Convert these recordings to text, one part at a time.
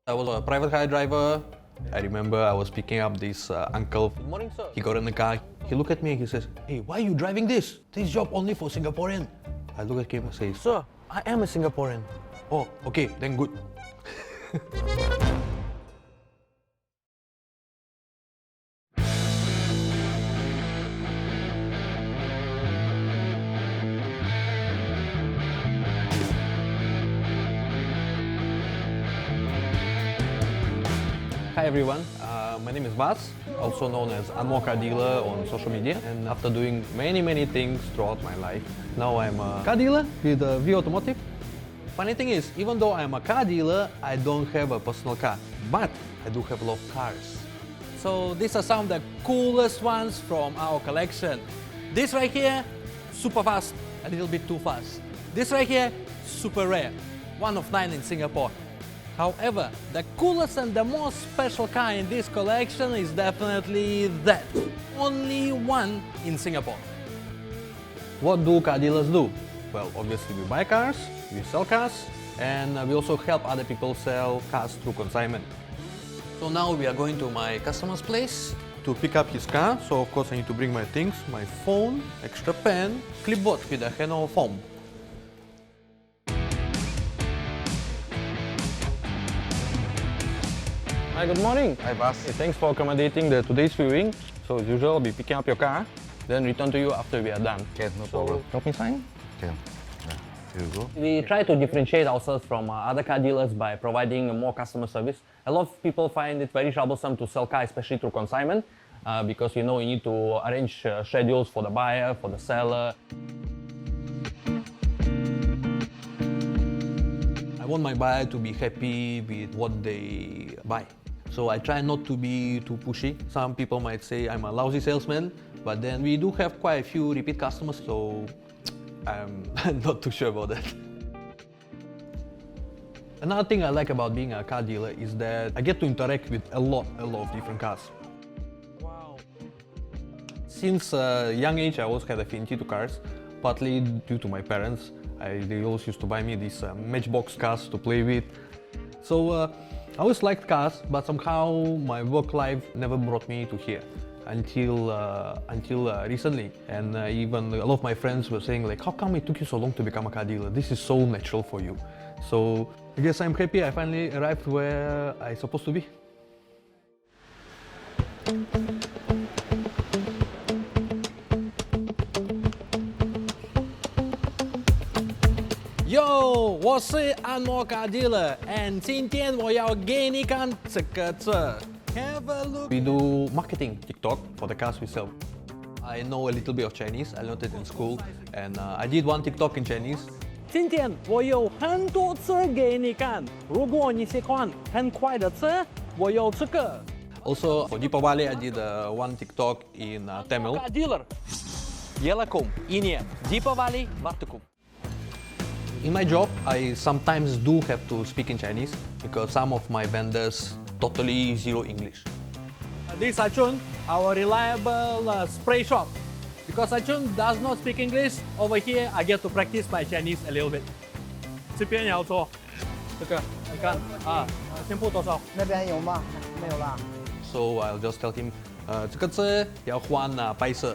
I was a private car driver. I remember I was picking up this uncle. Good morning, sir. He got in the car. He looked at me and he says, "Hey, why are you driving this? This job only for Singaporean." I look at him and say, "Sir, I am a Singaporean." "Oh, okay, then good." Hi everyone, my name is Vas, also known as angmoh car dealer on social media. And after doing many things throughout my life, now I'm a car dealer with V Automotive. Funny thing is, even though I'm a car dealer, I don't have a personal car, but I do have a lot of cars. So these are some of the coolest ones from our collection. This right here, super fast, a little bit too fast. This right here, super rare, 1 of 9 in Singapore. However, the coolest and the most special car in this collection is definitely that. Only one in Singapore. What do car dealers do? Well, obviously we buy cars, we sell cars, and we also help other people sell cars through consignment. So now we are going to my customer's place to pick up his car. So of course I need to bring my things, my phone, extra pen, clipboard with a Heno foam. Hi, good morning. Hi, Vas. Thanks for accommodating today's viewing. So as usual, I'll be picking up your car, then return to you after we are done. Okay, no problem. Help me sign. Okay. Here you go. We try to differentiate ourselves from other car dealers by providing more customer service. A lot of people find it very troublesome to sell cars, especially through consignment, because you need to arrange schedules for the buyer, for the seller. I want my buyer to be happy with what they buy. So I try not to be too pushy. Some people might say I'm a lousy salesman, but then we do have quite a few repeat customers, so I'm not too sure about that. Another thing I like about being a car dealer is that I get to interact with a lot of different cars. Wow. Since a young age, I always had affinity to cars, partly due to my parents. They always used to buy me these Matchbox cars to play with. So I always liked cars, but somehow my work life never brought me to here until recently. And even a lot of my friends were saying like, how come it took you so long to become a car dealer? This is so natural for you. So I guess I'm happy I finally arrived where I'm supposed to be. Yo， 我是按摩 car dealer， and 今天我要给你看这个车。Have a look. We do marketing TikTok for the cars we sell. I know a little bit of Chinese. I learned it in school, and I did one TikTok in Chinese. 今天我有很多车给你看。如果你喜欢很快的车，我有这个。Also for Deepavali, I did one TikTok in Tamil. Car dealer. Yelakum, ini Deepavali, Vartukum. In my job, I sometimes do have to speak in Chinese because some of my vendors totally zero English. This is Achun, our reliable spray shop. Because Achun does not speak English, over here I get to practice my Chinese a little bit. 这边也要做，这个你看啊，先付多少？那边有吗？没有啦。 So I'll just tell him, 这个车要换白色。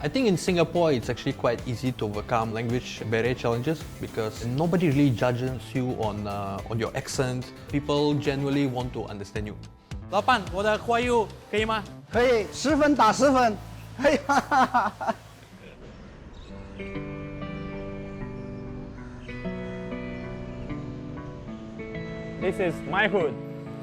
I think in Singapore it's actually quite easy to overcome language barrier challenges because nobody really judges you on your accent. People genuinely want to understand you. 老板，我的华语可以吗？可以，10分打10分。嘿哈哈哈哈。This is my hood.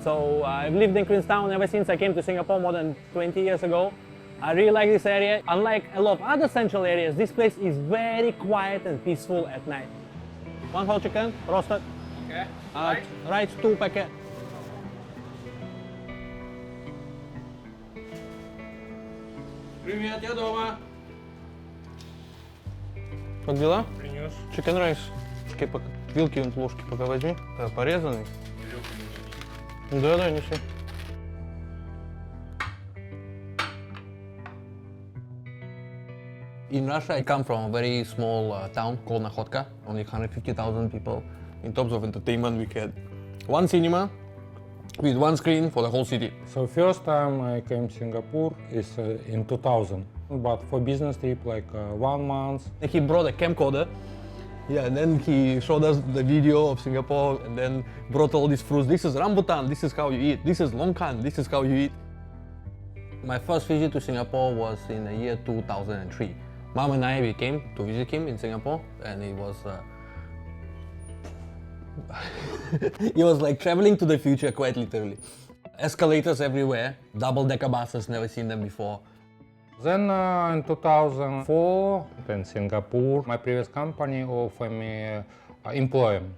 So I've lived in Queenstown ever since I came to Singapore more than 20 years ago. I really like this area. Unlike a lot of other central areas, this place is very quiet and peaceful at night. One whole chicken, roasted. Okay. Rice 2 packet. Привет, я дома. Как дела? Принес. Chicken rice. Вилки и ложки пока возьми. Порезанный. Да, неси. In Russia, I come from a very small town called Nakhodka, only 150,000 people. In terms of entertainment, we had one cinema, with one screen for the whole city. So first time I came to Singapore is in 2000, but for business trip like 1 month. He brought a camcorder. Yeah, and then he showed us the video of Singapore and then brought all these fruits. This is rambutan, this is how you eat. This is longkan, this is how you eat. My first visit to Singapore was in the year 2003. Mom and I, we came to visit him in Singapore, and it was it was like traveling to the future, quite literally. Escalators everywhere, double-decker buses, never seen them before. Then in 2004 in Singapore, my previous company offered me employment.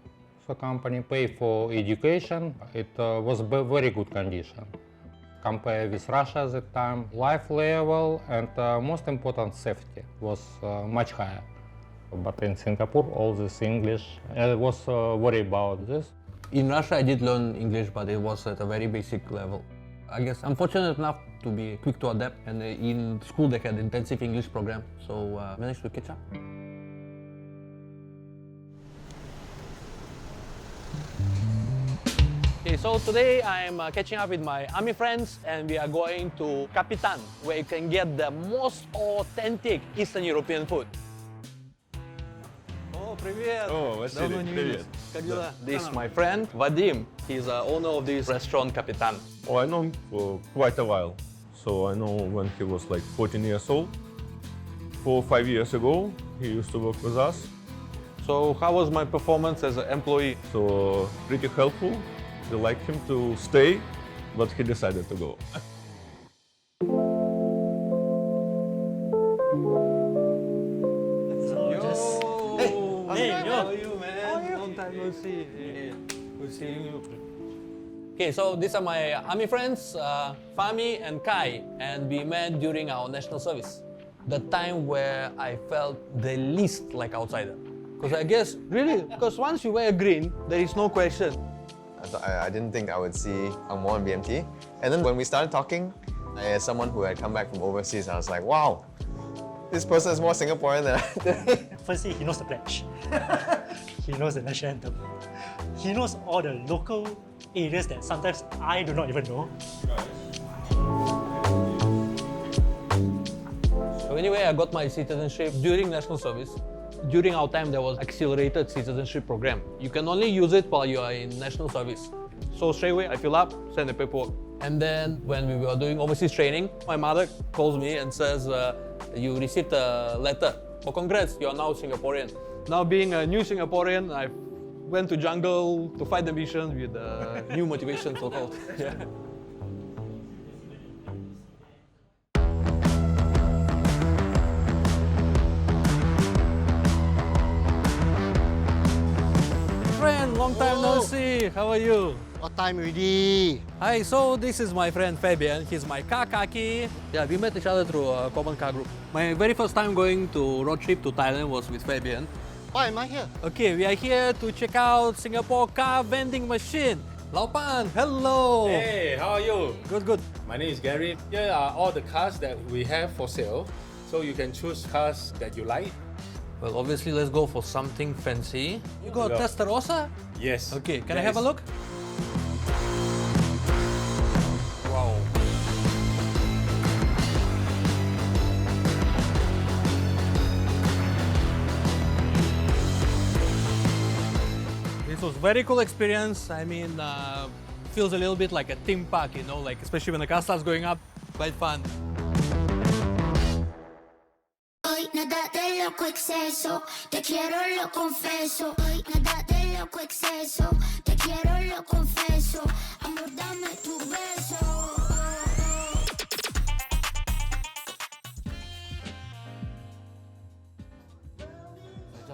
So company paid for education. It was very good condition. Compared with Russia at the time, life level and most important safety was much higher. But in Singapore, all this English, I was worried about this. In Russia, I did learn English, but it was at a very basic level. I guess I'm fortunate enough to be quick to adapt, and in school they had intensive English program, so managed to catch up. Okay, so today I'm catching up with my army friends, and we are going to Kapitan, where you can get the most authentic Eastern European food. Oh, привет! Oh, Vasily, привет. Как дела? This is my friend Vadim. He's the owner of this restaurant Kapitan. Oh, I know him for quite a while. So I know when he was like 14 years old. 4 or 5 years ago, he used to work with us. So how was my performance as an employee? So pretty helpful. We liked him to stay, but he decided to go. How are you, man? Long time no see. Good seeing you. Okay, so these are my army friends, Fahmi and Kai, and we met during our national service. The time where I felt the least like outsider. Because I guess, really, because once you wear green, there is no question. I didn't think I would see angmoh and BMT. And then when we started talking, as someone who had come back from overseas, I was like, wow, this person is more Singaporean than I think. Firstly, he knows the pledge. He knows the national anthem. He knows all the local areas that sometimes I do not even know. So anyway, I got my citizenship during national service. During our time, there was accelerated citizenship program. You can only use it while you are in national service. So straight away, I fill up, send the paperwork. And then when we were doing overseas training, my mother calls me and says, you received a letter. Oh, congrats, you are now Singaporean. Now being a new Singaporean, I went to jungle to fight the mission with new motivation, so-called. Yeah. Friend, long time no see. How are you? What time already? Hi, so this is my friend Fabian. He's my car kaki. Yeah, we met each other through a common car group. My very first time going to road trip to Thailand was with Fabian. Why am I here? Okay, we are here to check out Singapore car vending machine. Lao Pan, hello. Hey, how are you? Good, good. My name is Gary. Here are all the cars that we have for sale. So you can choose cars that you like. Well, obviously, let's go for something fancy. You got a Yeah. Testarossa? Yes. Okay, can I There have a is- look? Wow. This was very cool experience. I mean, feels a little bit like a theme park, you know, like especially when the car starts going up, quite fun. Hoy nada de loco exceso, te quiero lo confeso. Hoy nada de loco exceso, te quiero lo confeso. Amor, dame tu beso.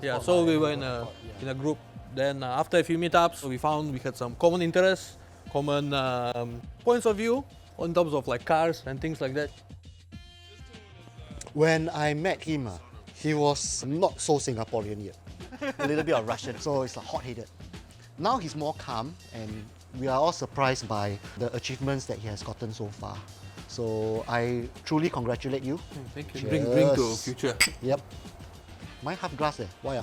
Yeah, so we were in a group. Then after a few meetups, we found we had some common interests, common points of view in terms of like cars and things like that. When I met him, he was not so Singaporean yet. A little bit of Russian, so it's hot-headed. Now he's more calm, and we are all surprised by the achievements that he has gotten so far. So I truly congratulate you. Thank you. Cheers. Bring to future. Yep. My half glass there. Why?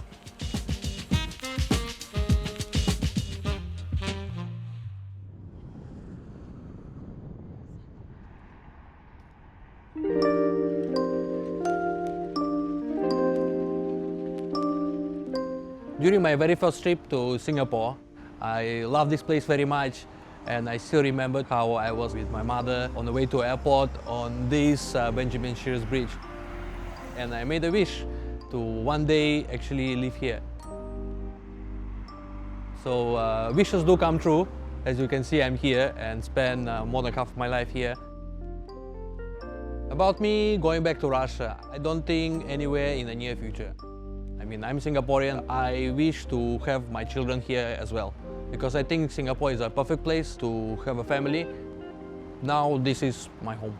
During my very first trip to Singapore, I love this place very much, and I still remember how I was with my mother on the way to airport on this Benjamin Sheares Bridge. And I made a wish to one day actually live here. So wishes do come true. As you can see, I'm here and spend more than half of my life here. About me going back to Russia, I don't think anywhere in the near future. I mean, I'm Singaporean. I wish to have my children here as well, because I think Singapore is a perfect place to have a family. Now this is my home.